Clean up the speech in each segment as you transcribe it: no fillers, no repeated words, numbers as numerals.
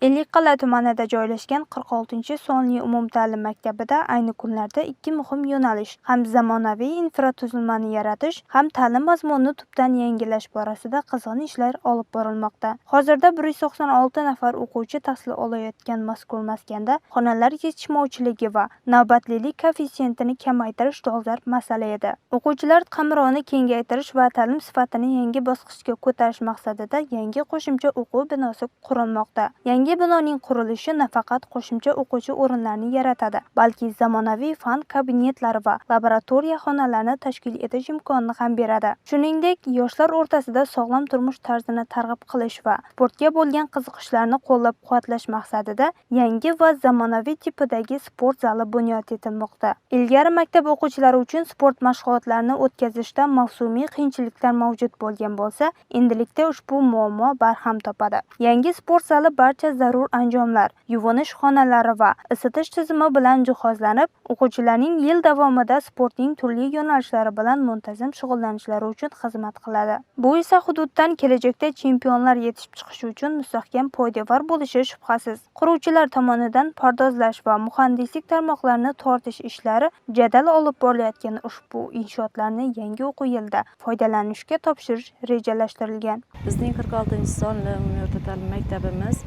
Ellikqal'a tumanida joylashgan 46-sonli umumta'lim maktabida ayni kunlarda ikki muhim yo'nalish ham zamonaviy infratuzilmani yaratish, ham ta'lim mazmunini tubdan yangilash borasida qizg'in ishlar olib borilmoqda. Hozirda 196 nafar o'quvchi tahsil olayotgan mazkur maskanda xonalar yetishmovchiligi va navbatlilik koeffitsiyentini kamaytirish dolzarb masala edi. O'quvchilar qamrovini kengaytirish va ta'lim sifatini yangi bosqichga ko'tarish maqsadida yangi qo'shimcha o'quv binosi qurilmoqda. Yangi binoning qurilishi nafaqat qo'shimcha o'quvchi o'rinlarini yaratadi, balki zamonaviy fan kabinetlari va laboratoriya xonalarini tashkil etish imkonini ham beradi. Shuningdek, yoshlar o'rtasida sog'lom turmush tarzini targ'ib qilish va sportga bo'lgan qiziqishlarni qo'llab-quvvatlash maqsadida yangi va zamonaviy tipidagi sport zali bunyod etilmoqda. Ilgari maktab o'quvchilari uchun sport mashg'ulotlarini o'tkazishda mavsumiy qiyinchiliklar mavjud bo'lgan bo'lsa, endilikda ushbu muammo barham topadi. Yangi sport zali barcha zarur anjomlar, yuvinish xonalari va isitish tizimi bilan jihozlanib, o'quvchilarning yil davomida sportning turli yo'nalishlari bilan muntazam shug'ullanishlari uchun xizmat qiladi. Bu esa hududdan kelajakda chempionlar yetishib chiqishi uchun mustahkam poydevor bo'lishi shubhasiz. Quruvchilar tomonidan pardozlash va muhandislik tarmoqlarini tortish ishlari jadal olib borilayotgan ushbu inshootlarni yangi o'quv yilida foydalanishga topshirish rejalashtirilgan. Bizning 46-sonli umumyurtda ta'lim maktabimiz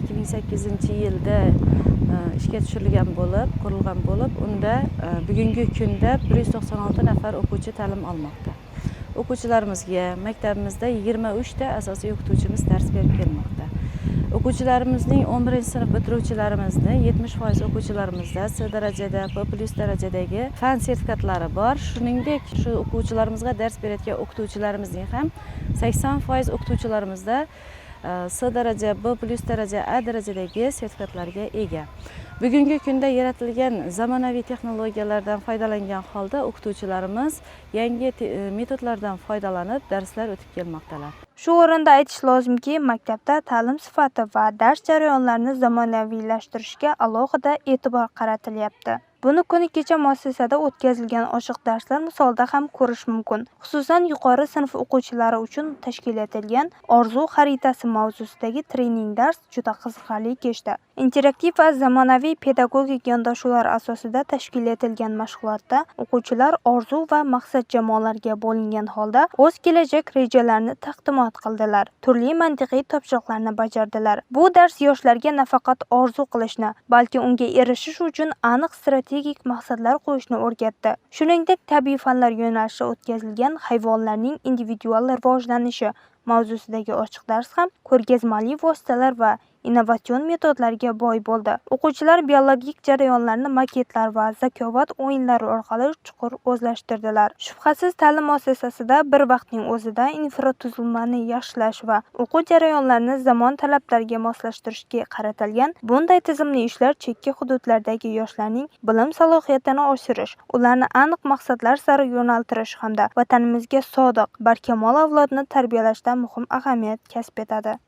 2008-yilda ishga tushirilgan bo'lib, qurilgan bo'lib, unda bugungi kunda 196 nafar o'quvchi ta'lim olmoqda. O'quvchilarimizga maktabimizda 23 ta asosiy o'qituvchimiz dars berib kelmoqda. O'quvchilarimizning 11-sinf bitiruvchilarimizni 70% o'quvchilarimizda C darajada, B+ darajadagi fan sertifikatlari bor. Shuningdek, shu o'quvchilarimizga dars berayotgan o'qituvchilarimizning ham 80% o'qituvchilarimizda C daraja, B+ daraja, A darajadagi sertifikatlarga ega. Bugungi kunda yaratilgan zamonaviy texnologiyalardan foydalangan holda o'qituvchilarimiz yangi metodlardan foydalanib darslar o'tib kelmoqdalar. Shu o'rinda aytish lozimki, maktabda ta'lim sifati va dars jarayonlarini zamonaviylashtirishga alohida e'tibor qaratilyapti. Buni kuni kecha muassasada o'tkazilgan ochiq darslar misolida ham ko'rish mumkin. Xususan, yuqori sinf o'quvchilari uchun tashkil etilgan orzu xaritasi mavzusidagi trening dars juda qiziqarli kechdi. Interaktiv va zamonaviy pedagogik yondashuvlar asosida tashkil etilgan mashg'ulotda o'quvchilar orzu va maqsad jamoalarga bo'lingan holda o'z kelajak rejalarini taqdimot qildilar. Turli mantiqiy topshiriqlarni bajardilar. Bu dars yoshlarga nafaqat orzu qilishni, balki unga erishish uchun aniq strategik maqsadlar qo'yishni o'rgatdi. Shuningdek, tabiiy fanlar yo'nalishida o'tkazilgan hayvonlarning individual rivojlanishi mavzusidagi ochiq dars ham ko'rgazmali vositalar va innovatsion metodlarga boy bo'ldi. O'quvchilar biologik jarayonlarni maketlar va zakovat o'yinlari orqali chuqur o'zlashtirdilar. Shubhasiz, ta'lim muassasasida bir vaqtning o'zida infratuzilmani yaxshilash va o'quv jarayonlarini zamon talablariga moslashtirishga qaratilgan bunday tizimli ishlar chekka hududlardagi yoshlarning bilim salohiyatini oshirish, ularni aniq maqsadlar sari yo'naltirish hamda vatanimizga sodiq, barkamol avlodni tarbiyalashda muhim ahamiyat kasb etadi.